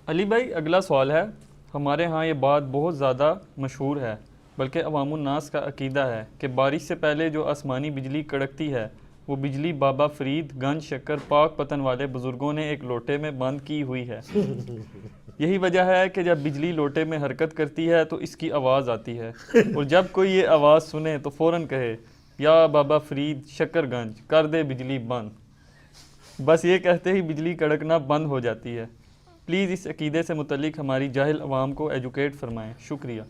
علی بھائی اگلا سوال ہے، ہمارے ہاں یہ بات بہت زیادہ مشہور ہے، بلکہ عوام الناس کا عقیدہ ہے کہ بارش سے پہلے جو آسمانی بجلی کڑکتی ہے وہ بجلی بابا فرید گنج شکر پاک پتن والے بزرگوں نے ایک لوٹے میں بند کی ہوئی ہے۔ یہی وجہ ہے کہ جب بجلی لوٹے میں حرکت کرتی ہے تو اس کی آواز آتی ہے، اور جب کوئی یہ آواز سنے تو فوراً کہے یا بابا فرید شکر گنج کر دے بجلی بند۔ بس یہ کہتے ہی بجلی کڑکنا بند ہو جاتی ہے۔ پلیز اس عقیدے سے متعلق ہماری جاہل عوام کو ایجوکیٹ فرمائیں، شکریہ۔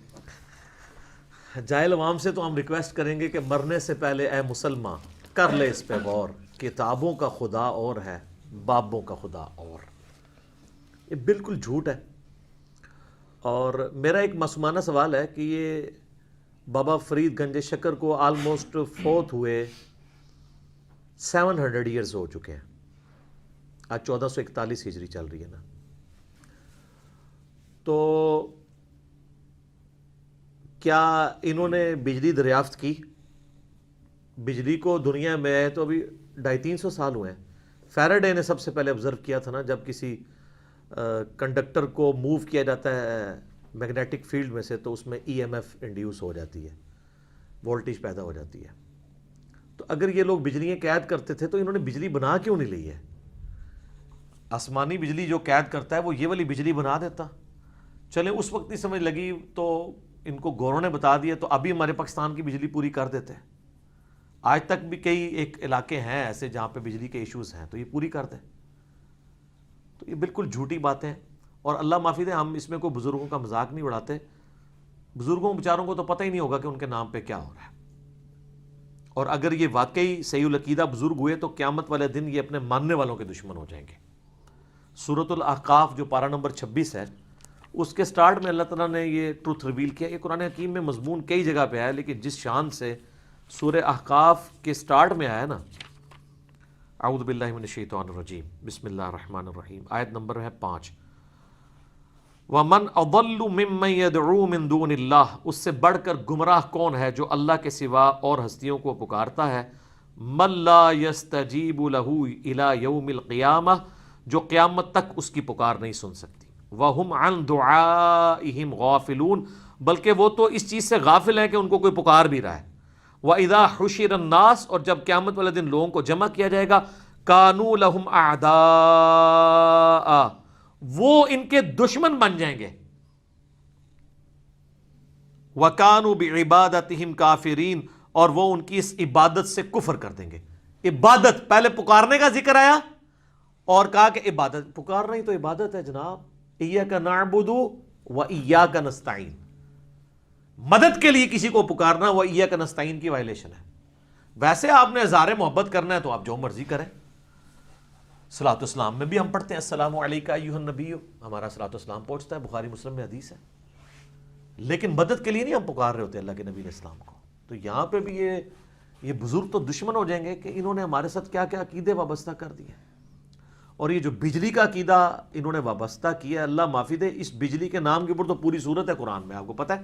جاہل عوام سے تو ہم ریکویسٹ کریں گے کہ مرنے سے پہلے اے مسلمان کر لے اس پہ غور، کتابوں کا خدا اور ہے، بابوں کا خدا اور۔ یہ بالکل جھوٹ ہے۔ اور میرا ایک معصومانہ سوال ہے کہ یہ بابا فرید گنج شکر کو آلموسٹ فوت ہوئے 700 ایئرز ہو چکے ہیں، آج 1441 ہجری چل رہی ہے نا، تو کیا انہوں نے بجلی دریافت کی؟ بجلی کو دنیا میں آئے تو ابھی 250-300 سال ہوئے ہیں۔ فیراڈے نے سب سے پہلے آبزرو کیا تھا نا، جب کسی کنڈکٹر کو موو کیا جاتا ہے میگنیٹک فیلڈ میں سے تو اس میں ای ایم ایف انڈیوس ہو جاتی ہے، وولٹیج پیدا ہو جاتی ہے۔ تو اگر یہ لوگ بجلیاں قید کرتے تھے تو انہوں نے بجلی بنا کیوں نہیں لی ہے؟ آسمانی بجلی جو قید کرتا ہے وہ یہ والی بجلی بنا دیتا۔ چلیں اس وقت نہیں سمجھ لگی تو ان کو گوروں نے بتا دیا تو ابھی ہمارے پاکستان کی بجلی پوری کر دیتے ہیں۔ آج تک بھی کئی ایک علاقے ہیں ایسے جہاں پہ بجلی کے ایشوز ہیں تو یہ پوری کر دیں۔ تو یہ بالکل جھوٹی باتیں، اور اللہ معافی دے ہم اس میں کوئی بزرگوں کا مذاق نہیں اڑاتے۔ بزرگوں بیچاروں کو تو پتہ ہی نہیں ہوگا کہ ان کے نام پہ کیا ہو رہا ہے، اور اگر یہ واقعی صحیح العقیدہ بزرگ ہوئے تو قیامت والے دن یہ اپنے ماننے والوں کے دشمن ہو جائیں گے۔ سورۃ الاحقاف جو پارہ نمبر 26 ہے، اس کے سٹارٹ میں اللہ تعالیٰ نے یہ ٹروتھ ریویل کیا۔ یہ قرآن حکیم میں مضمون کئی جگہ پہ ہے، لیکن جس شان سے سورہ احقاف کے سٹارٹ میں آیا نا، اعوذ باللہ من الشیطان الرجیم بسم اللہ الرحمن الرحیم، آیت نمبر ہے 5، وَمَنْ أَضَلُّ مِمَّنْ يَدْعُو مِن دُونِ اللَّهِ، اس سے بڑھ کر گمراہ کون ہے جو اللہ کے سوا اور ہستیوں کو پکارتا ہے، مَن لَا يَسْتَجِيبُ لَهُ إِلَى يَوْمِ الْقِيَامَةِ، جو قیامت تک اس کی پکار نہیں سن سکتی، وَهُمْ عَنْ دُعَائِهِمْ غَافِلُونَ، بلکہ وہ تو اس چیز سے غافل ہیں کہ ان کو کوئی پکار بھی رہا ہے، وَإِذَا حُشِرَ النَّاسُ، اور جب قیامت والے دن لوگوں کو جمع کیا جائے گا، كَانُوا لَهُمْ أَعْدَاءَ، وہ ان کے دشمن بن جائیں گے، وَكَانُوا بِعِبَادَتِهِمْ كَافِرِينَ، اور وہ ان کی اس عبادت سے کفر کر دیں گے۔ عبادت، پہلے پکارنے کا ذکر آیا اور کہا کہ عبادت، پکارنا ہی تو عبادت ہے جناب۔ إِيَّاكَ نَعْبُدُ وَإِيَّاكَ نَسْتَعِينُ، مدد کے لیے کسی کو پکارنا وہ إِيَّاكَ نَسْتَعِينُ کی وائلیشن ہے۔ ویسے آپ نے اظہار محبت کرنا ہے تو آپ جو مرضی کریں۔ صلاۃ والسلام میں بھی ہم پڑھتے ہیں السلام علیکہ ایھا النبی، ہمارا صلاۃ والسلام پہنچتا ہے، بخاری مسلم میں حدیث ہے، لیکن مدد کے لیے نہیں ہم پکار رہے ہوتے اللہ کے نبی علیہ السلام کو۔ تو یہاں پہ بھی یہ بزرگ تو دشمن ہو جائیں گے کہ انہوں نے ہمارے ساتھ کیا کیا عقیدے وابستہ کر دیے، اور یہ جو بجلی کا عقیدہ انہوں نے وابستہ کیا، اللہ معافی دے، اس بجلی کے نام کے اوپر تو پوری صورت ہے قرآن میں، آپ کو پتہ ہے،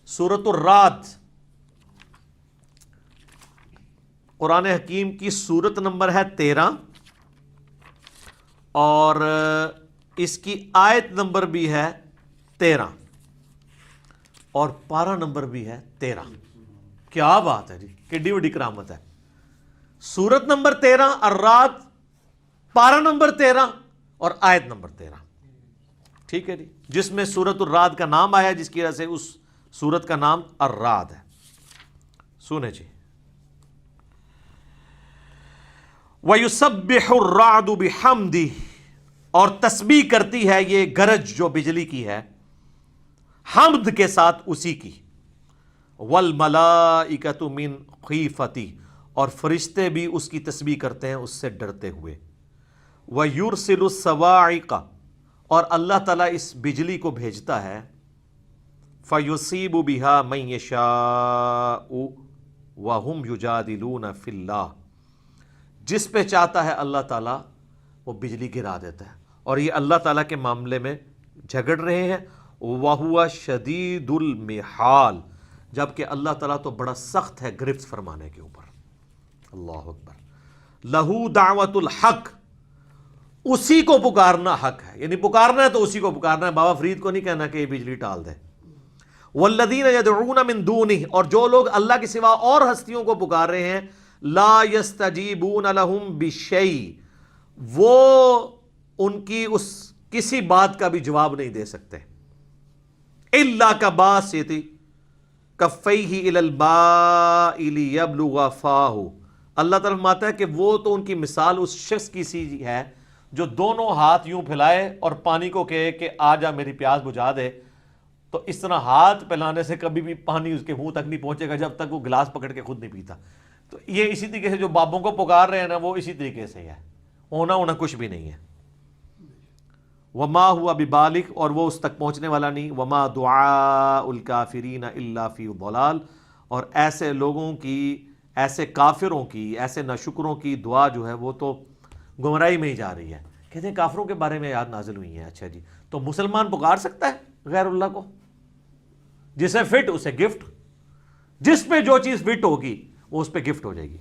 سورۃ الرعد، قرآن حکیم کی سورت نمبر ہے 13 اور اس کی آیت نمبر بھی ہے 13 اور پارہ نمبر بھی ہے 13۔ کیا بات ہے جی، کڈی بڑی کرامت ہے۔ سورت نمبر 13 الرعد، پارہ نمبر 13 اور آیت نمبر 13، ٹھیک ہے جی، جس میں سورت الرعد کا نام آیا جس کی وجہ سے اس سورت کا نام الرعد ہے۔ سنیں جی، وَيُسَبِّحُ الرَّعْدُ بِحَمْدِهِ، اور تسبیح کرتی ہے یہ گرج جو بجلی کی ہے حمد کے ساتھ اسی کی، وَالْمَلَائِكَةُ مِنْ خِیفَتِهِ، اور فرشتے بھی اس کی تسبیح کرتے ہیں اس سے ڈرتے ہوئے، وَيُرْسِلُ الصَّوَاعِقَ، اور اللہ تعالیٰ اس بجلی کو بھیجتا ہے، فَيُصِيبُ بِهَا مَن يَشَاءُ وَهُمْ يُجَادِلُونَ فِي اللَّهِ، جس پہ چاہتا ہے اللہ تعالیٰ وہ بجلی گرا دیتا ہے، اور یہ اللہ تعالیٰ کے معاملے میں جھگڑ رہے ہیں، وَهُوَ شَدِيدُ الْمِحَالِ، جبکہ اللہ تعالیٰ تو بڑا سخت ہے گرفت فرمانے کے اوپر۔ اللہ اکبر۔ لَهُ دعوت الحق، اسی کو پکارنا حق ہے، یعنی پکارنا ہے تو اسی کو پکارنا ہے، بابا فرید کو نہیں کہنا کہ یہ بجلی ٹال دے۔ والذین یدعون من دونہ، اور جو لوگ اللہ کے سوا اور ہستیوں کو پکار رہے ہیں، لا یستجیبون لہم بشیء، وہ ان کی اس کسی بات کا بھی جواب نہیں دے سکتے، الا کباسط کفیہ الی الماء لیبلغ فاہ، اللہ تعالیٰ فرماتا ہے کہ وہ تو ان کی مثال اس شخص کی سی ہے جو دونوں ہاتھ یوں پھیلائے اور پانی کو کہے کہ آ جا میری پیاس بجھا دے، تو اس طرح ہاتھ پھیلانے سے کبھی بھی پانی اس کے منہ تک نہیں پہنچے گا جب تک وہ گلاس پکڑ کے خود نہیں پیتا۔ تو یہ اسی طریقے سے جو بابوں کو پکار رہے ہیں نا، وہ اسی طریقے سے ہے، ہونا کچھ بھی نہیں ہے۔ وما ہوا ببالغ، اور وہ اس تک پہنچنے والا نہیں، وما دعاء الکافرین الا فی ضلال، اور ایسے لوگوں کی، ایسے کافروں کی، ایسے ناشکروں کی دعا جو ہے وہ تو گمراہی میں ہی جا رہی ہے۔ کہتے ہیں کافروں کے بارے میں آیات نازل ہوئی ہیں، اچھا جی، تو مسلمان پکار سکتا ہے غیر اللہ کو؟ جسے فٹ اسے گفٹ، جس پہ جو چیز فٹ ہوگی وہ اس پہ گفٹ ہو جائے گی۔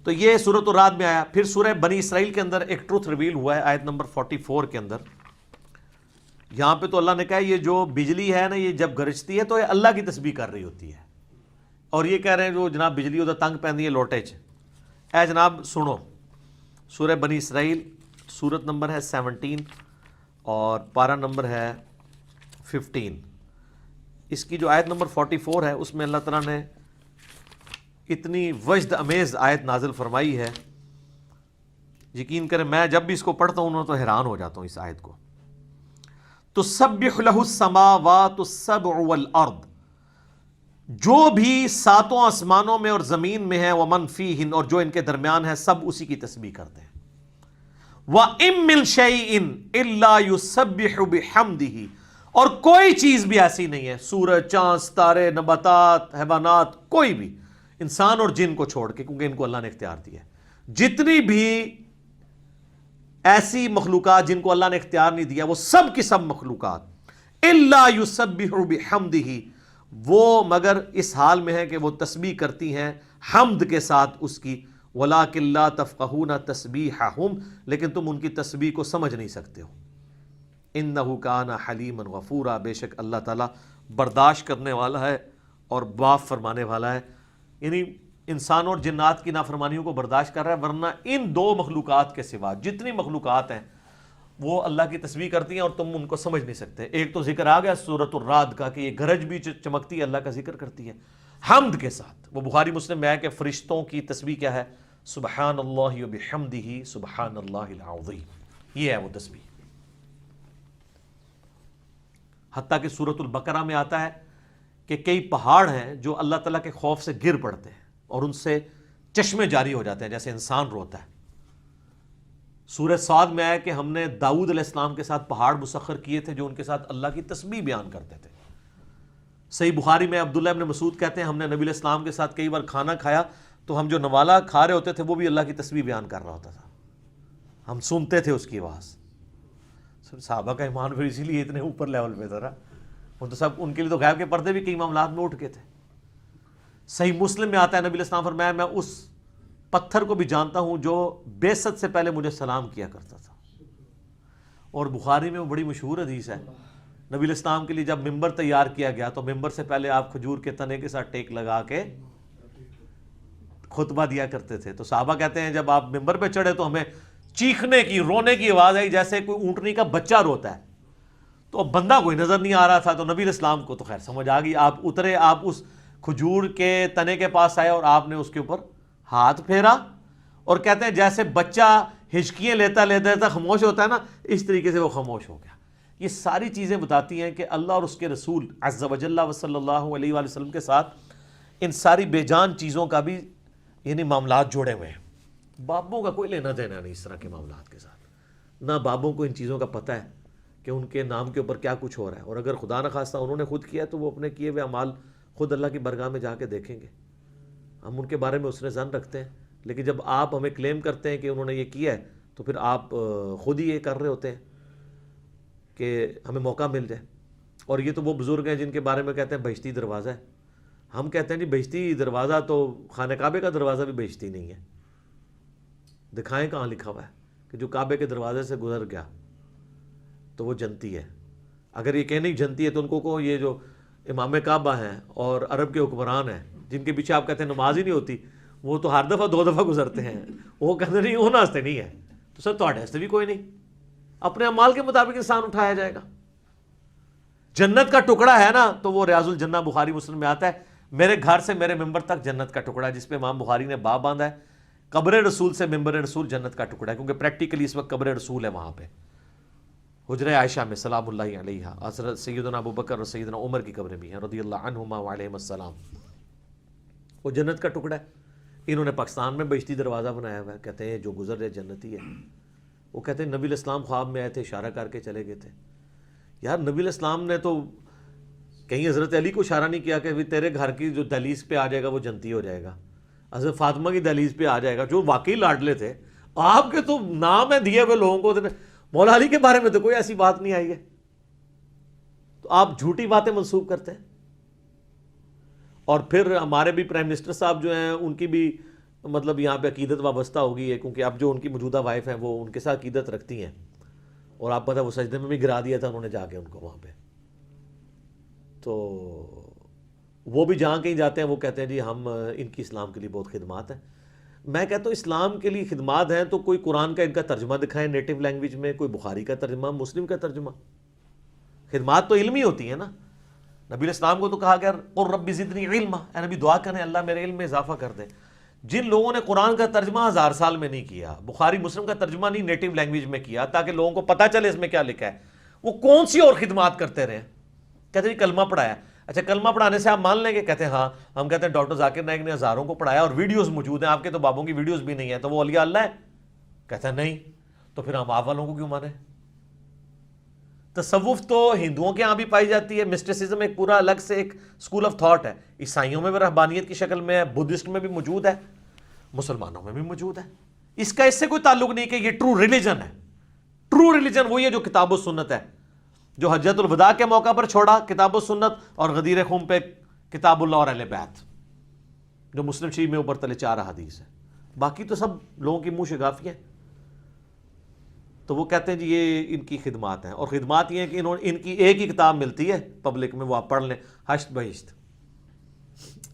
تو یہ سورۃ الرعد میں آیا۔ پھر سورہ بنی اسرائیل کے اندر ایک ٹروتھ ریویل ہوا ہے، آیت نمبر 44 کے اندر۔ یہاں پہ تو اللہ نے کہا یہ جو بجلی ہے نا، یہ جب گرجتی ہے تو یہ اللہ کی تسبیح کر رہی ہوتی ہے، اور یہ کہہ رہے ہیں جو جناب بجلی ادھر تنگ پہنی ہے لوٹے چ۔ اے جناب سنو، سورہ بنی اسرائیل سورت نمبر ہے 17 اور پارہ نمبر ہے 15۔ اس کی جو آیت نمبر 44 ہے اس میں اللہ تعالیٰ نے اتنی وجد امیز آیت نازل فرمائی ہے، یقین کریں میں جب بھی اس کو پڑھتا ہوں تو حیران ہو جاتا ہوں اس آیت کو۔ تسبح لہ السماوات السبع والارض، جو بھی ساتوں آسمانوں میں اور زمین میں ہے، ومن فیہن، اور جو ان کے درمیان ہے، سب اسی کی تسبیح کرتے ہیں۔ وَإِن مِّن شَيْءٍ إِلَّا يُسَبِّحُ بِحَمْدِهِ، اور کوئی چیز بھی ایسی نہیں ہے، سورج، چاند، ستارے، نباتات، حیوانات، کوئی بھی، انسان اور جن کو چھوڑ کے، کیونکہ ان کو اللہ نے اختیار دیا ہے، جتنی بھی ایسی مخلوقات جن کو اللہ نے اختیار نہیں دیا، وہ سب کی سب مخلوقات إِلَّا يُسَبِّحُ بِحَمْدِهِ، وہ مگر اس حال میں ہے کہ وہ تسبیح کرتی ہیں حمد کے ساتھ اس کی، وَلَٰكِن لَا تَفْقَهُونَ تَسْبِيحَهُمْ، لیکن تم ان کی تسبیح کو سمجھ نہیں سکتے ہو۔ إِنَّهُ كَانَ حَلِيمًا غَفُورًا، بے شک اللہ تعالیٰ برداشت کرنے والا ہے اور معاف فرمانے والا ہے، یعنی انسانوں اور جنات کی نافرمانیوں کو برداشت کر رہا ہے، ورنہ ان دو مخلوقات کے سوا جتنی مخلوقات ہیں وہ اللہ کی تسبیح کرتی ہیں اور تم ان کو سمجھ نہیں سکتے۔ ایک تو ذکر آ گیا سورۃ الرعد کا کہ یہ گرج بھی چمکتی ہے، اللہ کا ذکر کرتی ہے حمد کے ساتھ۔ وہ بخاری مسلم میں ہے کہ فرشتوں کی تسبیح کیا ہے؟ سبحان اللہ وبحمدہ سبحان اللہ العظیم، یہ ہے وہ تسبیح۔ حتیٰ کہ سورۃ البقرہ میں آتا ہے کہ کئی پہاڑ ہیں جو اللہ تعالیٰ کے خوف سے گر پڑتے ہیں اور ان سے چشمے جاری ہو جاتے ہیں جیسے انسان روتا ہے۔ سورہ صاد میں آیا کہ ہم نے داؤد علیہ السلام کے ساتھ پہاڑ مسخر کیے تھے جو ان کے ساتھ اللہ کی تسبیح بیان کرتے تھے۔ صحیح بخاری میں عبداللہ ابن مسعود کہتے ہیں ہم نے نبی علیہ السلام کے ساتھ کئی بار کھانا کھایا تو ہم جو نوالا کھا رہے ہوتے تھے وہ بھی اللہ کی تسبیح بیان کر رہا ہوتا تھا، ہم سنتے تھے اس کی آواز۔ صحابہ کا ایمان پھر اسی لیے اتنے اوپر لیول پہ تھا نا، وہ تو سب ان کے لیے تو غیب کے پردے بھی کئی معاملات میں اٹھ کے تھے۔ صحیح مسلم میں آتا ہے نبی علیہ السلام فرمایا میں اس پتھر کو بھی جانتا ہوں جو بعثت سے پہلے مجھے سلام کیا کرتا تھا۔ اور بخاری میں وہ بڑی مشہور حدیث ہے، نبی علیہ السلام کے لیے جب ممبر تیار کیا گیا تو ممبر سے پہلے آپ کھجور کے تنے کے ساتھ ٹیک لگا کے خطبہ دیا کرتے تھے۔ تو صحابہ کہتے ہیں جب آپ ممبر پہ چڑھے تو ہمیں چیخنے کی، رونے کی آواز آئی جیسے کوئی اونٹنی کا بچہ روتا ہے، تو اب بندہ کوئی نظر نہیں آ رہا تھا۔ تو نبی علیہ السلام کو تو خیر سمجھ آ گئی، آپ اترے، آپ اس کھجور کے تنے کے پاس آئے اور آپ نے اس کے اوپر ہاتھ پھیرا، اور کہتے ہیں جیسے بچہ ہچکیاں لیتا لیتا خاموش ہوتا ہے نا، اس طریقے سے وہ خاموش ہو گیا۔ یہ ساری چیزیں بتاتی ہیں کہ اللہ اور اس کے رسول عز و جل و صلی اللہ علیہ وآلہ وسلم کے ساتھ ان ساری بے جان چیزوں کا بھی یعنی معاملات جوڑے ہوئے ہیں۔ بابوں کا کوئی لینا دینا نہیں اس طرح کے معاملات کے ساتھ، نہ بابوں کو ان چیزوں کا پتہ ہے کہ ان کے نام کے اوپر کیا کچھ ہو رہا ہے، اور اگر خدا نخواستہ انہوں نے خود کیا تو وہ اپنے کیے ہوئے اعمال خود اللہ کی بارگاہ میں جا کے دیکھیں گے۔ ہم ان کے بارے میں حسن ظن رکھتے ہیں، لیکن جب آپ ہمیں کلیم کرتے ہیں کہ انہوں نے یہ کیا ہے تو پھر آپ خود ہی یہ کر رہے ہوتے ہیں کہ ہمیں موقع مل جائے۔ اور یہ تو وہ بزرگ ہیں جن کے بارے میں کہتے ہیں بہشتی دروازہ ہے، ہم کہتے ہیں جی بہشتی دروازہ تو خانہ کعبے کا دروازہ بھی بہشتی نہیں ہے، دکھائیں کہاں لکھا ہوا ہے کہ جو کعبے کے دروازے سے گزر گیا تو وہ جنتی ہے. اگر یہ کہنے کی جنتی ہے تو ان کو یہ جو امام کعبہ ہیں اور عرب کے حکمران ہیں جن کے پیچھے آپ کہتے ہیں نماز ہی نہیں ہوتی, وہ تو ہر دفعہ 2 دفعہ گزرتے ہیں, وہ کہتے نہیں وہ ناستے نہیں ہے, تو سر تھوڑے ہستے بھی کوئی نہیں, اپنے اعمال کے مطابق انسان اٹھایا جائے گا. جنت کا ٹکڑا ہے نا تو وہ ریاض الجنہ بخاری مسلم میں آتا ہے, میرے گھر سے میرے ممبر تک جنت کا ٹکڑا ہے, جس پہ امام بخاری نے باب باندھا ہے قبر رسول سے ممبر رسول جنت کا ٹکڑا ہے, کیونکہ پریکٹیکلی اس وقت قبر رسول ہے وہاں پہ. حجرہ عائشہ میں سلام اللہ علیہا حضرت سیدنا ابو بکر اور سیدنا عمر کی قبریں بھی ہیں رضی اللہ عنہما وعلیہم السلام. وہ جنت کا ٹکڑا ہے. انہوں نے پاکستان میں بہشتی دروازہ بنایا ہوا ہے, کہتے ہیں جو گزر رہے جنتی ہے. وہ کہتے ہیں نبی علیہ السلام خواب میں آئے تھے, اشارہ کر کے چلے گئے تھے. یار نبی علیہ السلام نے تو کہیں حضرت علی کو اشارہ نہیں کیا کہ تیرے گھر کی جو دہلیز پہ آ جائے گا وہ جنتی ہو جائے گا, حضرت فاطمہ کی دہلیز پہ آ جائے گا, جو واقعی لاڈلے تھے. آپ کے تو نام ہے دیے ہوئے لوگوں کو, مولا علی کے بارے میں تو کوئی ایسی بات نہیں آئی ہے, تو آپ جھوٹی باتیں منسوب کرتے ہیں. اور پھر ہمارے بھی پرائم منسٹر صاحب جو ہیں ان کی بھی مطلب یہاں پہ عقیدت وابستہ ہوگی ہے, کیونکہ اب جو ان کی موجودہ وائف ہیں وہ ان کے ساتھ عقیدت رکھتی ہیں, اور آپ پتہ وہ سجدے میں بھی گرا دیا تھا انہوں نے جا کے ان کو وہاں پہ. تو وہ بھی جہاں کہیں جاتے ہیں وہ کہتے ہیں جی ہم ان کی اسلام کے لیے بہت خدمات ہیں. میں کہتا ہوں اسلام کے لیے خدمات ہیں تو کوئی قرآن کا ان کا ترجمہ دکھائیں نیٹو لینگویج میں, کوئی بخاری کا ترجمہ, مسلم کا ترجمہ. خدمات تو علمی ہوتی ہیں نا. نبی علیہ السلام کو تو کہا گیا قل رب زدنی علما, اے نبی دعا کریں اللہ میرے علم میں اضافہ کر دے. جن لوگوں نے قرآن کا ترجمہ 1000 سال میں نہیں کیا, بخاری مسلم کا ترجمہ نہیں نیٹو لینگویج میں کیا تاکہ لوگوں کو پتہ چلے اس میں کیا لکھا ہے, وہ کون سی اور خدمات کرتے رہے. کہتے ہیں کلمہ پڑھایا, اچھا کلمہ پڑھانے سے آپ مان لیں گے؟ کہتے ہیں ہاں. ہم کہتے ہیں ڈاکٹر ذاکر نائک نے ہزاروں کو پڑھایا اور ویڈیوز موجود ہیں, آپ کے تو بابوں کی ویڈیوز بھی نہیں ہیں, تو وہ اولیاء اللہ ہے؟ کہتے ہیں نہیں. تو پھر ہم آپ والوں کو کیوں مانیں؟ تصوف تو ہندوؤں کے ہاں بھی پائی جاتی ہے, مسٹسزم ایک پورا الگ سے ایک اسکول آف تھاٹ ہے, عیسائیوں میں بھی رہبانیت کی شکل میں ہے, بدھسٹ میں بھی موجود ہے, مسلمانوں میں بھی موجود ہے. اس کا اس سے کوئی تعلق نہیں کہ یہ ٹرو ریلیجن ہے. ٹرو ریلیجن وہی ہے جو کتاب و سنت ہے, جو حجت الوداع کے موقع پر چھوڑا کتاب و سنت, اور غدیر خم پہ کتاب اللہ اور اہل بیت, جو مسلم شریف میں اوپر تلے 4 احادیث ہے. باقی تو سب لوگوں کی منہ شگافی ہیں. تو وہ کہتے ہیں جی یہ ان کی خدمات ہیں, اور خدمات یہ ہیں کہ ان کی ایک ہی کتاب ملتی ہے پبلک میں, وہ آپ پڑھ لیں, حشت بہشت.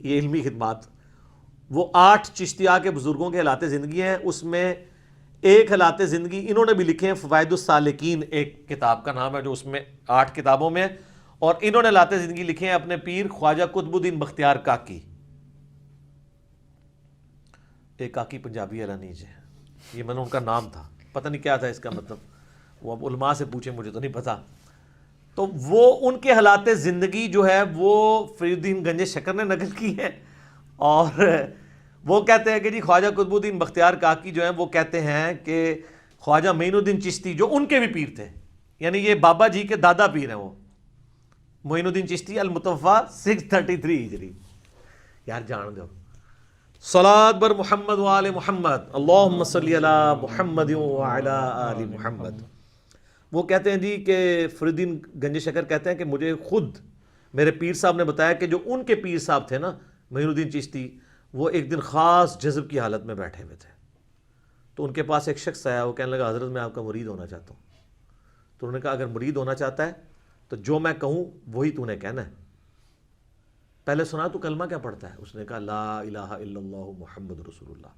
یہ علمی خدمات, وہ 8 چشتیہ کے بزرگوں کے حالات زندگی ہیں, اس میں ایک حالات زندگی انہوں نے بھی لکھے ہیں, فوائد السالکین ایک کتاب کا نام ہے جو اس میں 8 کتابوں میں, اور انہوں نے حالات زندگی لکھے ہیں اپنے پیر خواجہ قطب الدین بختیار کاکی. ایک کاکی پنجابی علانیج ہے, یہ میں نے ان کا نام تھا, پتہ نہیں کیا تھا اس کا مطلب, وہ اب علماء سے پوچھیں مجھے تو نہیں پتا. تو وہ ان کے حالات زندگی جو ہے وہ فرید الدین گنج شکر نے نقل کی ہے, اور وہ کہتے ہیں کہ جی خواجہ قطب الدین بختیار کاکی جو ہیں وہ کہتے ہیں کہ خواجہ معین الدین چشتی جو ان کے بھی پیر تھے, یعنی یہ بابا جی کے دادا پیر ہیں, وہ معین الدین چشتی المتوفا 633 ہجری. یار جان دو صلوات بر محمد و آل محمد, اللہم صلی علی محمد و علی آل محمد. وہ کہتے ہیں جی کہ فرید الدین گنج شکر کہتے ہیں کہ مجھے خود میرے پیر صاحب نے بتایا کہ جو ان کے پیر صاحب تھے نا معین الدین چشتی, وہ ایک دن خاص جذب کی حالت میں بیٹھے ہوئے تھے, تو ان کے پاس ایک شخص آیا, وہ کہنے لگا حضرت میں آپ کا مرید ہونا چاہتا ہوں. تو انہوں نے کہا اگر مرید ہونا چاہتا ہے تو جو میں کہوں وہی تو نے کہنا ہے. پہلے سنا تو کلمہ کیا پڑھتا ہے؟ اس نے کہا لا الہ الا اللہ محمد رسول اللہ.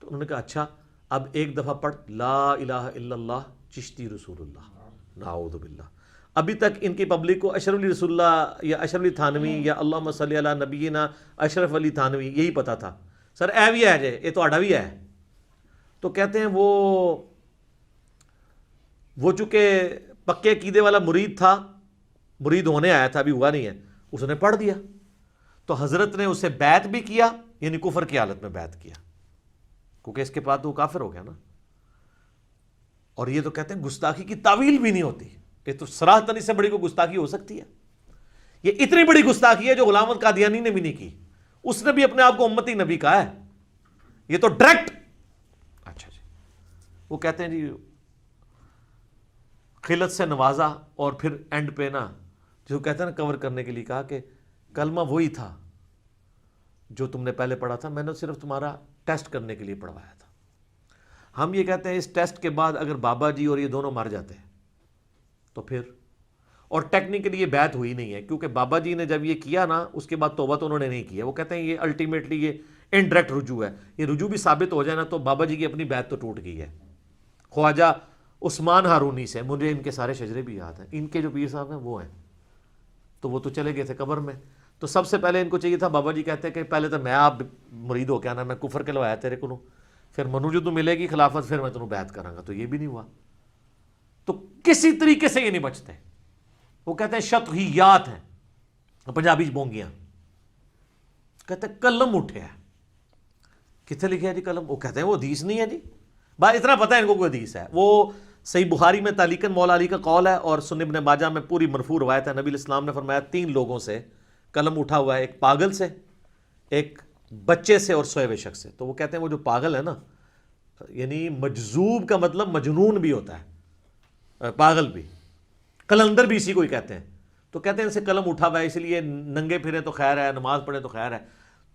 تو انہوں نے کہا اچھا اب ایک دفعہ پڑھ لا الہ الا اللہ چشتی رسول اللہ. نعوذ باللہ. ابھی تک ان کی پبلک کو اشرف علی رسول اللہ یا اشرف علی تھانوی یا اللہم صلی علی نبینا اشرف علی تھانوی یہی پتا تھا. سر اے بھی ہے جے, یہ تو آڈا بھی ہے. تو کہتے ہیں وہ چونکہ پکے عقیدے والا مرید تھا, مرید ہونے آیا تھا, ابھی ہوا نہیں ہے, اس نے پڑھ دیا. تو حضرت نے اسے بیعت بھی کیا, یعنی کفر کی حالت میں بیعت کیا, کیونکہ اس کے بعد تو وہ کافر ہو گیا نا. اور یہ تو کہتے ہیں گستاخی کی تعویل بھی نہیں ہوتی, یہ تو صراحتاً اس سے بڑی کوئی گستاخی ہو سکتی ہے؟ یہ اتنی بڑی گستاخی ہے جو غلام احمد قادیانی نے بھی نہیں کی. اس نے بھی اپنے آپ کو امتی نبی کہا ہے, یہ تو ڈائریکٹ. اچھا جی, وہ کہتے ہیں جی خلت سے نوازا, اور پھر اینڈ پہ نا جو کہتے ہیں نا کور کرنے کے لیے کہا کہ کلمہ وہی تھا جو تم نے پہلے پڑھا تھا, میں نے صرف تمہارا ٹیسٹ کرنے کے لیے پڑھوایا تھا. ہم یہ کہتے ہیں اس ٹیسٹ کے بعد اگر بابا جی اور یہ دونوں مر جاتے ہیں تو پھر، اور ٹیکنیکلی یہ بیعت ہوئی نہیں ہے، کیونکہ بابا جی نے جب یہ کیا نا اس کے بعد توبہ تو انہوں نے نہیں کیا. وہ کہتے ہیں یہ الٹیمیٹلی یہ انڈائریکٹ رجوع ہے، یہ رجوع بھی ثابت ہو جائے نا تو بابا جی کی اپنی بیعت تو ٹوٹ گئی ہے. خواجہ عثمان ہارونی سے، مجھے ان کے سارے شجرے بھی یاد ہیں، ان کے جو پیر صاحب ہیں وہ ہیں، تو وہ تو چلے گئے تھے قبر میں. تو سب سے پہلے ان کو چاہیے تھا، بابا جی کہتے ہیں کہ پہلے تو میں آپ مرید ہو کے آنا، میں کفر کے لوایا تیرے کو، پھر منو جو تو ملے گی خلافت پھر میں تمہیں بیعت کراں گا. تو یہ بھی نہیں ہوا. تو کسی طریقے سے یہ نہیں بچتے. وہ کہتے ہیں شطحیات ہیں، پنجابی بونگیاں. کہتے ہیں قلم اٹھے ہے. کتنے لکھے ہے جی قلم؟ وہ کہتے ہیں وہ حدیث نہیں ہے جی. بات اتنا پتہ ہے ان کو کوئی حدیث ہے. وہ صحیح بخاری میں تعلیقاً مولا علی کا قول ہے، اور سنن ابن ماجہ میں پوری مرفوع روایت ہے. نبی الاسلام نے فرمایا 3 لوگوں سے قلم اٹھا ہوا ہے، ایک پاگل سے، ایک بچے سے، اور سوئے ہوئے شخص سے. تو وہ کہتے ہیں وہ جو پاگل ہے نا، یعنی مجذوب کا مطلب مجنون بھی ہوتا ہے، پاگل بھی، قلندر بھی اسی کو ہی کہتے ہیں. تو کہتے ہیں ان سے قلم اٹھا ہوا ہے، اس لیے ننگے پھرے تو خیر ہے، نماز پڑھے تو خیر ہے.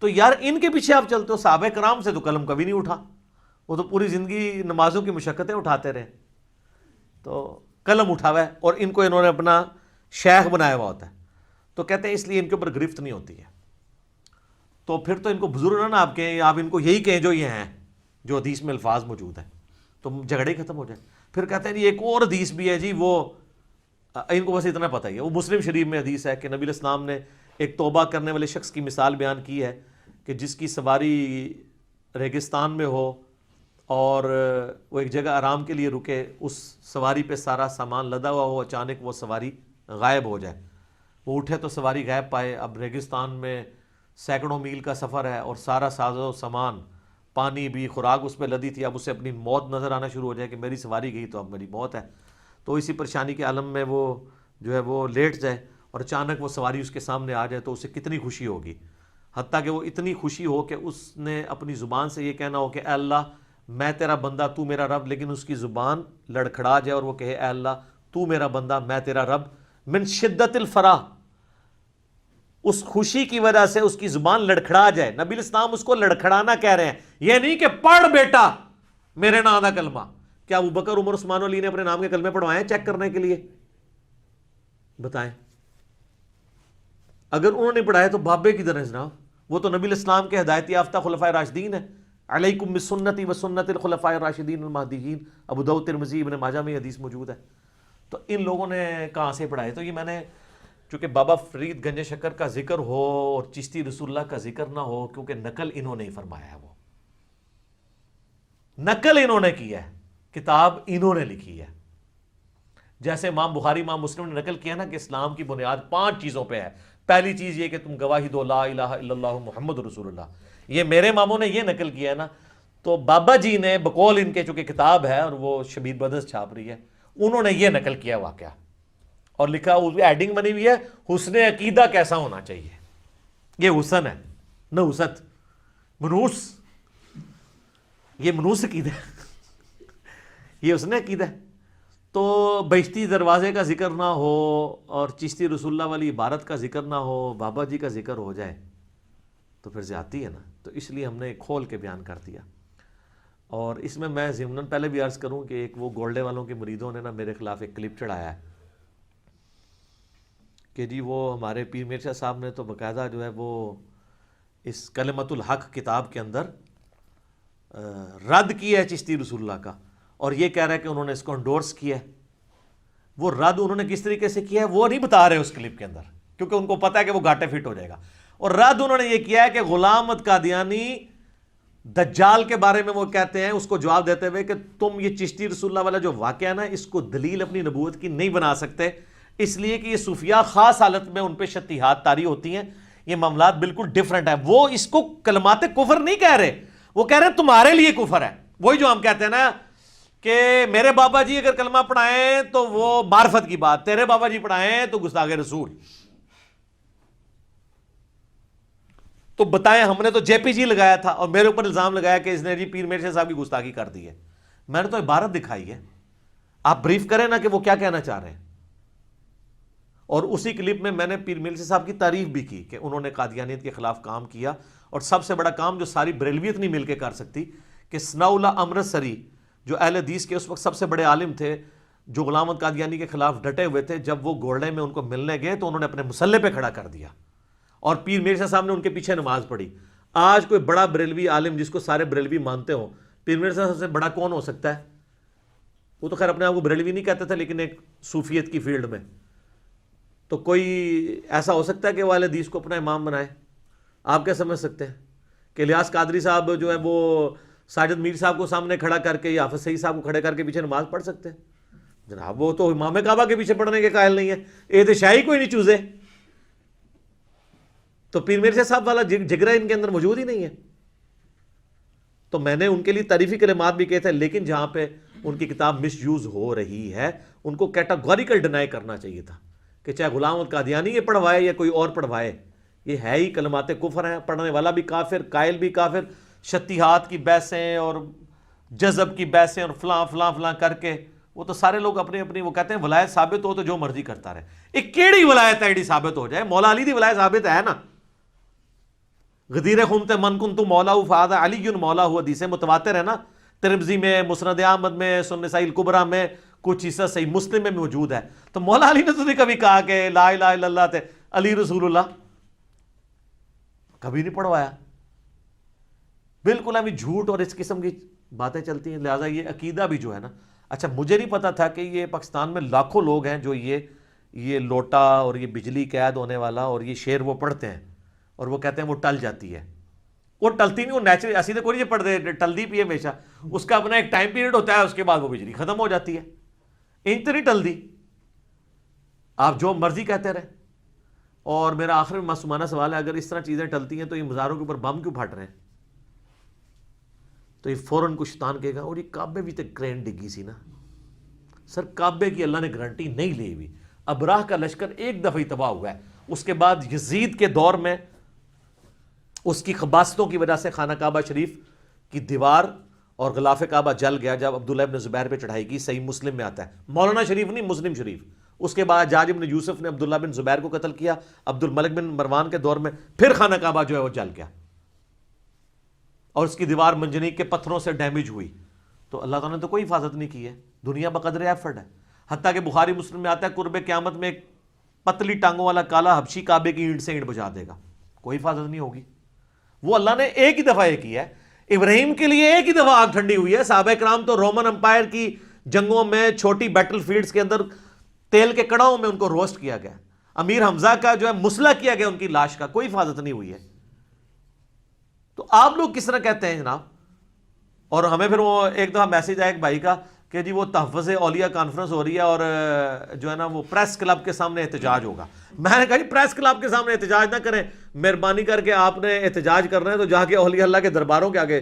تو یار ان کے پیچھے آپ چلتے ہو، صحابہ کرام سے تو قلم کبھی نہیں اٹھا، وہ تو پوری زندگی نمازوں کی مشقتیں اٹھاتے رہے. تو قلم اٹھا ہوا ہے، اور ان کو انہوں نے اپنا شیخ بنایا ہوا ہوتا ہے. تو کہتے ہیں اس لیے ان کے اوپر گرفت نہیں ہوتی ہے. تو پھر تو ان کو بزرگ نہ آپ کہیں، آپ ان کو یہی کہیں جو یہ ہیں، جو حدیث میں الفاظ موجود ہیں، تو جھگڑے ہی ختم ہو جائے. پھر کہتے ہیں ایک اور حدیث بھی ہے جی، وہ ان کو بس اتنا پتہ ہی ہے. وہ مسلم شریف میں حدیث ہے کہ نبی الاسلام نے ایک توبہ کرنے والے شخص کی مثال بیان کی ہے کہ جس کی سواری ریگستان میں ہو اور وہ ایک جگہ آرام کے لیے رکے، اس سواری پہ سارا سامان لدا ہوا ہو، اچانک وہ سواری غائب ہو جائے. وہ اٹھے تو سواری غائب پائے. اب ریگستان میں سینکڑوں میل کا سفر ہے اور سارا ساز و سامان، پانی بھی، خوراک اس پہ لدی تھی. اب اسے اپنی موت نظر آنا شروع ہو جائے کہ میری سواری گئی تو اب میری موت ہے. تو اسی پریشانی کے عالم میں وہ جو ہے وہ لیٹ جائے، اور اچانک وہ سواری اس کے سامنے آ جائے تو اسے کتنی خوشی ہوگی. حتیٰ کہ وہ اتنی خوشی ہو کہ اس نے اپنی زبان سے یہ کہنا ہو کہ اے اللہ میں تیرا بندہ تو میرا رب، لیکن اس کی زبان لڑکھڑا جائے اور وہ کہے اے اللہ تو میرا بندہ میں تیرا رب. من شدت الفرح، اس خوشی کی وجہ سے اس کی زبان لڑکھڑا جائے. نبی الاسلام اس کو لڑکھڑانا کہہ رہے ہیں، یہ نہیں کہ پڑھ بیٹا میرے نام کا کلمہ. کیا ابو بکر، عمر، عثمان و علی نے اپنے نام کے کلمے پڑھوائے ہیں چیک کرنے کے لیے؟ بتائیں. اگر انہوں نے پڑھائے تو بابے کی طرح جناب، وہ تو نبی الاسلام کے ہدایت یافتہ خلفائے راشدین ہیں. علیکم بسنتی وسنت الخلفاء الراشدین المہدیین، ابو داؤد، ترمذی، ابن ماجہ میں حدیث موجود ہے. تو ان لوگوں نے کہاں سے پڑھائے؟ تو یہ میں نے، چونکہ بابا فرید گنج شکر کا ذکر ہو اور چشتی رسول اللہ کا ذکر نہ ہو، کیونکہ نقل انہوں نے ہی فرمایا ہے، وہ نقل انہوں نے کی ہے، کتاب انہوں نے لکھی ہے. جیسے امام بخاری، امام مسلم نے نقل کیا نا کہ اسلام کی بنیاد 5 چیزوں پہ ہے. پہلی چیز یہ کہ تم گواہی دو لا الہ الا اللہ محمد رسول اللہ. یہ میرے اماموں نے یہ نقل کیا ہے نا. تو بابا جی نے بقول ان کے، چونکہ کتاب ہے اور وہ شبیر بدرس چھاپ رہی ہے، انہوں نے یہ نقل کیا واقعہ اور لکھا، اس ایڈنگ بنی ہوئی ہے حسن عقیدہ کیسا ہونا چاہیے. یہ حسن ہے نہ حسد، منوس، یہ منوس عقیدہ ہے، یہ حسن عقیدہ ہے. تو بہشتی دروازے کا ذکر نہ ہو اور چشتی رسول اللہ والی عبارت کا ذکر نہ ہو، بابا جی کا ذکر ہو جائے تو پھر زیادتی ہے نا. تو اس لیے ہم نے کھول کے بیان کر دیا. اور اس میں ضمناً پہلے بھی عرض کروں کہ ایک وہ گولڈے والوں کے مریدوں نے نا میرے خلاف ایک کلپ چڑھایا ہے کہ جی وہ ہمارے پیر میر شاہ صاحب نے تو باقاعدہ جو ہے وہ اس کلمت الحق کتاب کے اندر رد کیا ہے چشتی رسول اللہ کا، اور یہ کہہ رہا ہے کہ انہوں نے اس کو انڈورس کیا ہے. وہ رد انہوں نے کس طریقے سے کیا ہے وہ نہیں بتا رہے اس کلپ کے اندر، کیونکہ ان کو پتہ ہے کہ وہ گھاٹے فٹ ہو جائے گا. اور رد انہوں نے یہ کیا ہے کہ غلام احمد قادیانی دجال کے بارے میں وہ کہتے ہیں، اس کو جواب دیتے ہوئے کہ تم یہ چشتی رسول اللہ والا جو واقعہ ہے نا، اس کو دلیل اپنی نبوت کی نہیں بنا سکتے، اس لیے کہ یہ صوفیاء خاص حالت میں ان پہ شتیحات طاری ہوتی ہیں، یہ معاملات بالکل ڈیفرنٹ ہیں. وہ اس کو کلمات کفر نہیں کہہ رہے، وہ کہہ رہے ہیں تمہارے لیے کفر ہے. وہی جو ہم کہتے ہیں نا کہ میرے بابا جی اگر کلمہ پڑھائیں تو وہ معرفت کی بات، تیرے بابا جی پڑھائیں تو گستاخ رسول. تو بتائیں، ہم نے تو جے پی جی لگایا تھا اور میرے اوپر الزام لگایا کہ اس نے جی پیر میر شاہ صاحب کی گستاخی کر دی ہے. میں نے تو عبارت دکھائی ہے، آپ بریف کریں نا کہ وہ کیا کہنا چاہ رہے ہیں. اور اسی کلپ میں میں نے پیر میر شاہ صاحب کی تعریف بھی کی کہ انہوں نے قادیانیت کے خلاف کام کیا، اور سب سے بڑا کام جو ساری بریلویت نہیں مل کے کر سکتی، کہ ثناء اللہ امرتسری جو اہل حدیث کے اس وقت سب سے بڑے عالم تھے، جو غلام احمد قادیانی کے خلاف ڈٹے ہوئے تھے، جب وہ گھوڑے میں ان کو ملنے گئے تو انہوں نے اپنے مسلح پہ کھڑا کر دیا اور پیر مرزا صاحب نے ان کے پیچھے نماز پڑھی. آج کوئی بڑا بریلوی عالم جس کو سارے بریلوی مانتے ہوں، پیر مرزا صاحب سے بڑا کون ہو سکتا ہے؟ وہ تو خیر اپنے آپ کو بریلوی نہیں کہتے تھے، لیکن ایک صوفیت کی فیلڈ میں تو کوئی ایسا ہو سکتا ہے کہ وہ اہل حدیث کو اپنا امام بنائے؟ آپ کیا سمجھ سکتے ہیں کہ الیاس قادری صاحب جو ہے وہ ساجد میر صاحب کو سامنے کھڑا کر کے یا حافظ سعید صاحب کو کھڑے کر کے پیچھے نماز پڑھ سکتے ہیں؟ جناب وہ تو امام کعبہ کے پیچھے پڑھنے کے قائل نہیں ہے، اے تو شاہی کوئی نہیں چوزے. تو پیر مرزا صاحب والا جگرہ ان کے اندر موجود ہی نہیں ہے. تو میں نے ان کے لیے تعریفی کلمات بھی کہے تھے، لیکن جہاں پہ ان کی کتاب مس یوز ہو رہی ہے ان کو کیٹاگوریکل ڈینائی کرنا چاہیے تھا کہ چاہے غلام احمد قادیانی یہ پڑھوائے یا کوئی اور پڑھوائے، یہ ہے ہی کلمات کفر ہیں، پڑھنے والا بھی کافر، قائل بھی کافر. شتیہات کی بحثیں اور جذب کی بحثیں اور فلاں فلاں فلاں کر کے وہ تو سارے لوگ اپنی اپنی وہ کہتے ہیں ولایت ثابت ہو تو جو مرضی کرتا رہے. ایک کیڑی ولایت ہے ایڈی ثابت ہو جائے؟ مولا علی دی ولایت ثابت ہے نا. غدیر خمت من کنت مولا فہذا علی مولا ہوا، حدیث متواتر ہے نا، ترمذی میں، مسند احمد میں، سنن نسائی الکبریٰ میں، کچھ حصہ صحیح مسلم میں موجود ہے. تو مولا علی نے تو نہیں کبھی کہا کہ لا الہ الا اللہ تے علی رسول اللہ، کبھی نہیں پڑھوایا. بالکل ابھی جھوٹ اور اس قسم کی باتیں چلتی ہیں. لہٰذا یہ عقیدہ بھی جو ہے نا، اچھا مجھے نہیں پتا تھا کہ یہ پاکستان میں لاکھوں لوگ ہیں جو یہ لوٹا اور یہ بجلی قید ہونے والا اور یہ شعر وہ پڑھتے ہیں اور وہ کہتے ہیں وہ ٹل جاتی ہے. وہ ٹلتی نہیں، وہ نیچرل ایسی تو کوئی نہیں پڑھ دے ٹلدی پی ہے ہمیشہ، اس کا اپنا ایک ٹائم پیریڈ ہوتا ہے، اس کے بعد وہ بجلی ختم ہو جاتی ہے. انج تو نہیں ٹل دی، آپ جو مرضی کہتے رہے. اور میرا آخر میں معصومانہ سوال ہے، اگر اس طرح چیزیں ٹلتی ہیں تو یہ مزاروں کے اوپر بم کیوں پھٹ رہے ہیں؟ تو یہ فوراً کچھ شیطان کہے گا اور یہ کعبے بھی تو کرین ڈگی سی نا. سر کعبے کی اللہ نے گارنٹی نہیں لی ہوئی. ابراہ کا لشکر ایک دفعہ ہی تباہ ہوا ہے، اس کے بعد یزید کے دور میں اس کی خباستوں کی وجہ سے خانہ کعبہ شریف کی دیوار اور غلاف کعبہ جل گیا جب عبداللہ ابن زبیر پہ چڑھائی کی. صحیح مسلم میں آتا ہے، مولانا شریف نہیں، مسلم شریف. اس کے بعد حجاج ابن یوسف نے عبداللہ بن زبیر کو قتل کیا، عبد الملک بن مروان کے دور میں پھر خانہ کعبہ جو ہے وہ جل گیا اور اس کی دیوار منجنیق کے پتھروں سے ڈیمیج ہوئی. تو اللہ تعالیٰ نے تو کوئی حفاظت نہیں کی ہے، دنیا بقدر ایفرٹ ہے. حتیٰ کہ بخاری مسلم میں آتا ہے قرب قیامت میں ایک پتلی ٹانگوں والا کالا حبشی کعبے کی اینٹ سے اینٹ بجا دے گا، کوئی حفاظت نہیں ہوگی. وہ اللہ نے ایک ہی دفعہ یہ کیا ہے. ابراہیم کے لیے ایک ہی دفعہ آگ ٹھنڈی ہوئی ہے. صحابہ کرام تو رومن امپائر کی جنگوں میں چھوٹی بیٹل فیلڈز کے اندر تیل کے کڑاؤں میں ان کو روسٹ کیا گیا. امیر حمزہ کا جو ہے مسلح کیا گیا ان کی لاش کا، کوئی حفاظت نہیں ہوئی ہے. تو آپ لوگ کس طرح کہتے ہیں جناب؟ اور ہمیں پھر وہ ایک دفعہ میسج آیا ایک بھائی کا کہ جی وہ تحفظ اولیاء کانفرنس ہو رہی ہے اور جو ہے نا وہ پریس کلب کے سامنے احتجاج ہوگا. میں نے کہا جی پریس کلب کے سامنے احتجاج نہ کریں، مہربانی کر کے آپ نے احتجاج کرنا ہے تو جا کے اولیاء اللہ کے درباروں کے آگے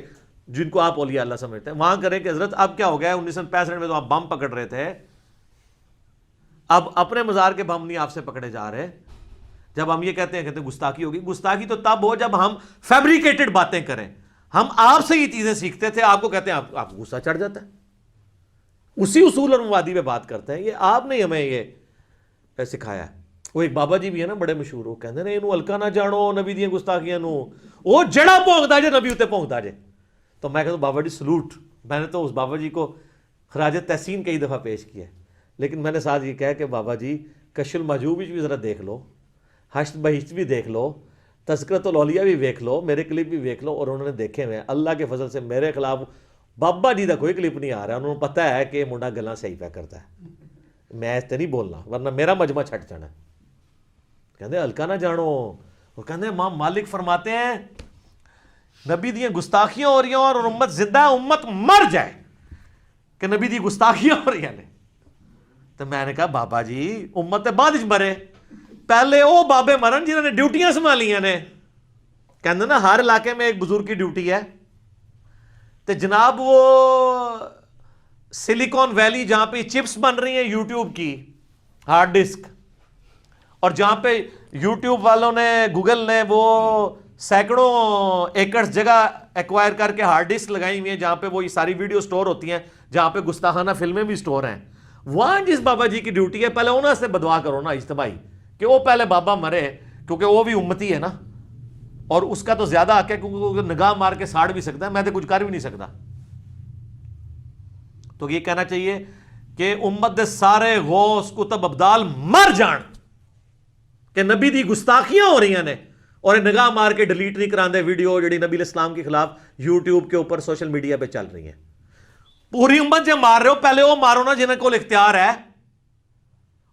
جن کو آپ اولیاء اللہ سمجھتے ہیں وہاں کریں کہ حضرت اب کیا ہو گیا ہے، 1965 میں تو آپ بم پکڑ رہے تھے، اب اپنے مزار کے بم نہیں آپ سے پکڑے جا رہے. جب ہم یہ کہتے ہیں گستاخی ہوگی، گستاخی تو تب ہو جب ہم فیبریکیٹڈ باتیں کریں. ہم آپ سے یہ چیزیں سیکھتے تھے، آپ کو کہتے ہیں آپ کو غصہ چڑھ جاتا ہے، اسی اصول اور مبادی پہ بات کرتے ہیں. یہ آپ نے ہمیں یہ سکھایا ہے. وہ ایک بابا جی بھی ہے نا بڑے مشہور، وہ کہتے ہیں انہوں ہلکا نہ جانو نبی دیا گستاخیاں نو، وہ جڑا پونکتا جے نبی اتنے پونکتا جے. تو میں کہتا ہوں بابا جی سلوٹ. میں نے تو اس بابا جی کو خراج تحسین کئی دفعہ پیش کیا ہے، لیکن میں نے ساتھ یہ کہا کہ بابا جی کشف المحجوب بھی ذرا دیکھ لو، حشر بہشت بھی دیکھ لو، تذکرۃ الاولیاء بھی دیکھ لو، میرے کلپ بھی دیکھ لو. اور انہوں نے دیکھے ہوئے ہیں. اللہ کے فضل سے میرے خلاف بابا جی کا کوئی کلپ نہیں آ رہا. انہوں نے پتہ ہے کہ یہ منڈا گلاں صحیح پہ کرتا ہے، میں اس تے نہیں بولنا ورنہ میرا مجمع چھٹ جانا. کہتے ہیں ہلکا نہ جانو. وہ کہتے ہیں امام مالک فرماتے ہیں نبی دی گستاخیاں ہو رہی ہیں اور امت زندہ ہے، امت مر جائے کہ نبی دی گستاخیاں ہو رہی ہیں. تو میں نے کہا بابا جی امت بعد مرے، پہلے وہ بابے مرن جنہوں نے ڈیوٹیاں سنبھالیاں نے. کہتے نا ہر علاقے میں ایک بزرگ کی ڈیوٹی ہے. تو جناب وہ سلیکون ویلی جہاں پہ چپس بن رہی ہیں یوٹیوب کی ہارڈ ڈسک، اور جہاں پہ یوٹیوب والوں نے گوگل نے وہ سینکڑوں ایکڑز جگہ ایکوائر کر کے ہارڈ ڈسک لگائی ہوئی ہیں جہاں پہ وہ یہ ساری ویڈیو سٹور ہوتی ہیں، جہاں پہ گستاخانہ فلمیں بھی سٹور ہیں، وہاں جس بابا جی کی ڈیوٹی ہے پہلے انہوں سے بدعا کرو نا اجتماعی کہ وہ پہلے بابا مرے، کیونکہ وہ بھی امتی ہے نا، اور اس کا تو زیادہ حق ہے کیونکہ وہ نگاہ مار کے ساڑ بھی سکتا ہے، میں تو کچھ کر بھی نہیں سکتا. تو یہ کہنا چاہیے کہ امت دے سارے غوث کتب ابدال مر جان کہ نبی دی گستاخیاں ہو رہی ہیں اور نگاہ مار کے ڈیلیٹ نہیں کراندے ویڈیو جڑی نبی الاسلام کے خلاف یوٹیوب کے اوپر سوشل میڈیا پہ چل رہی ہیں. پوری امت جب مار رہے ہو پہلے وہ مارو نا جنہیں کو اختیار ہے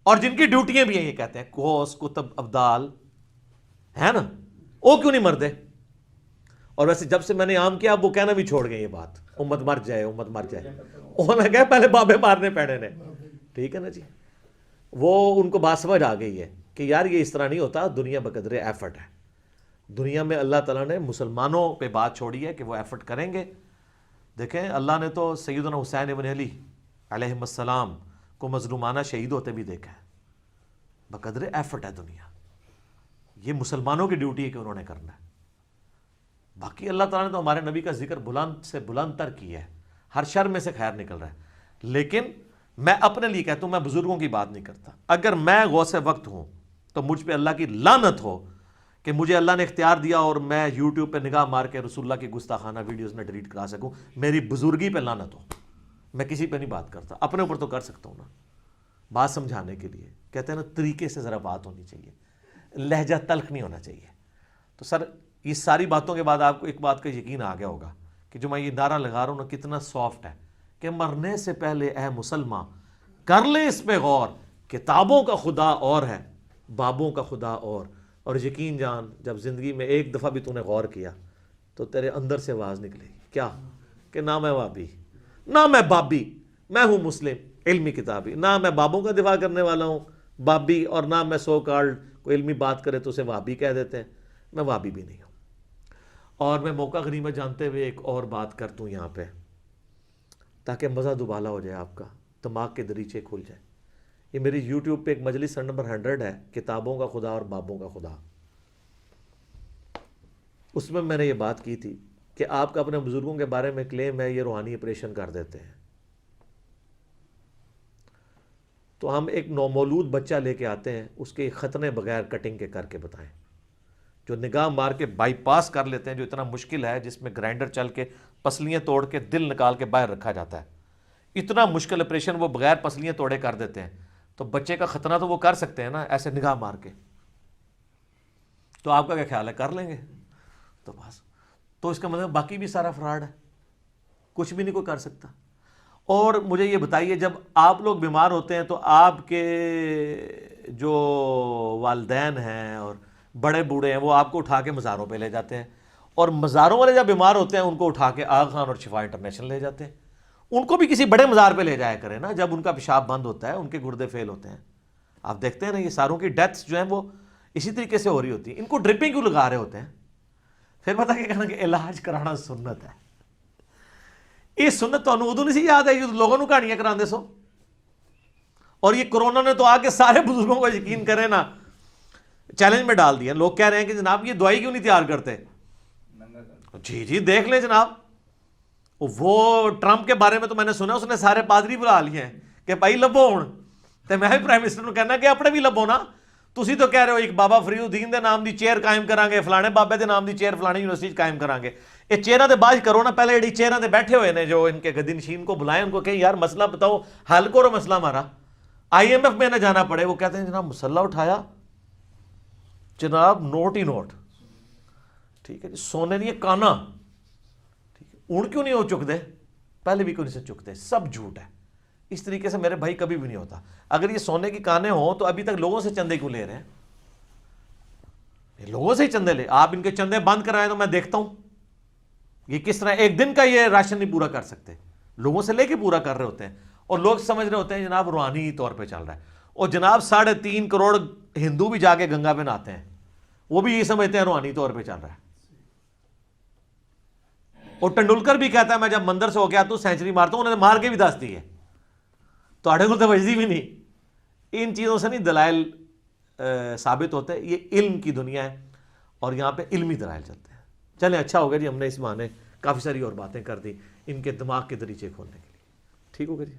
اور جن کی ڈیوٹیاں بھی ہیں. یہ کہتے ہیں غوث کتب ابدال ہے نا, وہ کیوں نہیں مردے؟ اور ویسے جب سے میں نے عام کیا اب وہ کہنا بھی چھوڑ گئے یہ بات, امت مر جائے امت مر جائے. انہوں نے کہا پہلے بابے مارنے پڑے نے. ٹھیک ہے نا جی, وہ ان کو بات سمجھ آ گئی ہے کہ یار یہ اس طرح نہیں ہوتا, دنیا بقدر ایفرٹ ہے. دنیا میں اللہ تعالیٰ نے مسلمانوں پہ بات چھوڑی ہے کہ وہ ایفرٹ کریں گے. دیکھیں اللہ نے تو سیدنا حسین ابن علی علیہ السلام کو مظلومانہ شہید ہوتے بھی دیکھا ہے. بقدر ایفرٹ ہے دنیا. یہ مسلمانوں کی ڈیوٹی ہے کہ انہوں نے کرنا ہے. باقی اللہ تعالیٰ نے تو ہمارے نبی کا ذکر بلند سے بلند تر کیا ہے, ہر شر میں سے خیر نکل رہا ہے. لیکن میں اپنے لیے کہتا ہوں, میں بزرگوں کی بات نہیں کرتا. اگر میں غوث وقت ہوں تو مجھ پہ اللہ کی لعنت ہو کہ مجھے اللہ نے اختیار دیا اور میں یوٹیوب پہ نگاہ مار کے رسول اللہ کی گستاخانہ ویڈیوز نہ ڈیلیٹ کرا سکوں. میری بزرگی پہ لعنت ہو. میں کسی پہ نہیں بات کرتا, اپنے اوپر تو کر سکتا ہوں نا, بات سمجھانے کے لیے. کہتے ہیں نا طریقے سے ذرا بات ہونی چاہیے, لہجہ تلخ نہیں ہونا چاہیے. تو سر یہ ساری باتوں کے بعد آپ کو ایک بات کا یقین آ گیا ہوگا کہ جو میں یہ نعرہ لگا رہا ہوں نا کتنا سافٹ ہے کہ مرنے سے پہلے اے مسلمان کر لے اس پہ غور, کتابوں کا خدا اور ہے بابوں کا خدا اور یقین جان جب زندگی میں ایک دفعہ بھی تو نے غور کیا تو تیرے اندر سے آواز نکلے گی کیا کہ نہ میں وابی نہ میں بابی, میں ہوں مسلم علمی کتابی. نہ میں بابوں کا دفاع کرنے والا ہوں بابی, اور نہ میں سو کالڈ کوئی علمی بات کرے تو اسے وابی کہہ دیتے ہیں. میں وابی بھی نہیں ہوں. اور میں موقع غنیمت جانتے ہوئے ایک اور بات کر دوں یہاں پہ تاکہ مزہ دوبالا ہو جائے, آپ کا دماغ کے دریچے کھل جائے. یہ میری یوٹیوب پہ ایک مجلس نمبر 100 ہے, کتابوں کا خدا اور بابوں کا خدا. اس میں نے یہ بات کی تھی کہ آپ کا اپنے بزرگوں کے بارے میں کلیم ہے یہ روحانی آپریشن کر دیتے ہیں. تو ہم ایک نومولود بچہ لے کے آتے ہیں, اس کے ختنے بغیر کٹنگ کے کر کے بتائیں, جو نگاہ مار کے بائی پاس کر لیتے ہیں, جو اتنا مشکل ہے جس میں گرائنڈر چل کے پسلیاں توڑ کے دل نکال کے باہر رکھا جاتا ہے. اتنا مشکل آپریشن وہ بغیر پسلیاں توڑے کر دیتے ہیں. تو بچے کا ختنہ تو وہ کر سکتے ہیں نا ایسے نگاہ مار کے. تو آپ کا کیا خیال ہے, کر لیں گے؟ تو بس, تو اس کا مطلب باقی بھی سارا فراڈ ہے, کچھ بھی نہیں کوئی کر سکتا. اور مجھے یہ بتائیے جب آپ لوگ بیمار ہوتے ہیں تو آپ کے جو والدین ہیں اور بڑے بوڑھے ہیں وہ آپ کو اٹھا کے مزاروں پہ لے جاتے ہیں, اور مزاروں والے جب بیمار ہوتے ہیں ان کو اٹھا کے آغا خان اور شفا انٹرنیشنل لے جاتے ہیں. ان کو بھی کسی بڑے مزار پہ لے جایا کریں نا جب ان کا پیشاب بند ہوتا ہے, ان کے گردے فیل ہوتے ہیں. آپ دیکھتے ہیں نا یہ ساروں کی ڈیتھس جو ہیں وہ اسی طریقے سے ہو رہی ہوتی ہیں. ان کو ڈرپنگ کیوں لگا رہے ہوتے ہیں؟ پھر پتہ کیا کہنا کہ علاج کرانا سنت ہے. یہ سنت تو ادو نہیں سی یاد ہے, یہ لوگوں کو کہانیاں کراندے سو. اور یہ کرونا نے تو آ کے سارے بزرگوں کو یقین کریں نا چیلنج میں ڈال دیا. لوگ کہہ رہے ہیں کہ جناب یہ دوائی کیوں نہیں تیار کرتے؟ جی دیکھ لیں جناب, وہ ٹرمپ کے بارے میں تو میں نے سنا اس نے سارے پادری بلا لیے ہیں کہ بھائی لبو ہوں. تو میں بھی پرائم منسٹر کو کہنا کہ اپنے بھی لبو نا. تسی تو کہہ رہے ہو ایک بابا فرید الدین دے نام دی چیئر قائم کران گے, فلانے بابے دے نام دی چیئر فلانی یونیورسٹی قائم کران گے. یہ چیئراں تے باج کرو نا, پہلے جڑی چیئراں تے بیٹھے ہوئے نے جو ان کے گدی نشین کو بلائیں, ان کو کہیں یار مسئلہ بتاؤ, حل کرو مسئلہ ہمارا. IMF میں نہ جانا پڑے, وہ کہتے ہیں جناب مسئلہ اٹھایا جناب نوٹ ہی نوٹ. ٹھیک ہے جی, سونے نہیں کانا, ٹھیک ہے, اون کیوں نہیں ہو چک دے, پہلے بھی کیوں نہیں سے چکتے, سب جھوٹ ہے. اس طریقے سے میرے بھائی کبھی بھی نہیں ہوتا. اگر یہ سونے کی کانے ہوں تو ابھی تک لوگوں سے چندے کیوں لے رہے ہیں؟ لوگوں سے ہی چندے لے, آپ ان کے چندے بند کرائیں تو میں دیکھتا ہوں یہ کس طرح ایک دن کا یہ راشن نہیں پورا کر سکتے, لوگوں سے لے کے پورا کر رہے ہوتے ہیں. اور لوگ سمجھ رہے ہوتے ہیں جناب روحانی طور پہ چل رہا ہے. اور جناب 3.5 کروڑ ہندو بھی جا کے گنگا پہ نہاتے ہیں, وہ بھی یہ سمجھتے ہیں روحانی طور پہ چل رہا ہے. اور ٹنڈولکر بھی کہتا ہے میں جب مندر سے ہو گیا تو سینچری مارتا ہوں, انہوں نے مار کے بھی دس دی ہے. تو آڑے کو تو وجدی بھی نہیں. ان چیزوں سے نہیں دلائل ثابت ہوتے, یہ علم کی دنیا ہے اور یہاں پہ علمی دلائل چلتے ہیں. چلیں اچھا ہو گیا جی, ہم نے اس بہانے کافی ساری اور باتیں کر دی ان کے دماغ کے دریچے کھولنے کے لیے. ٹھیک ہو گیا جی.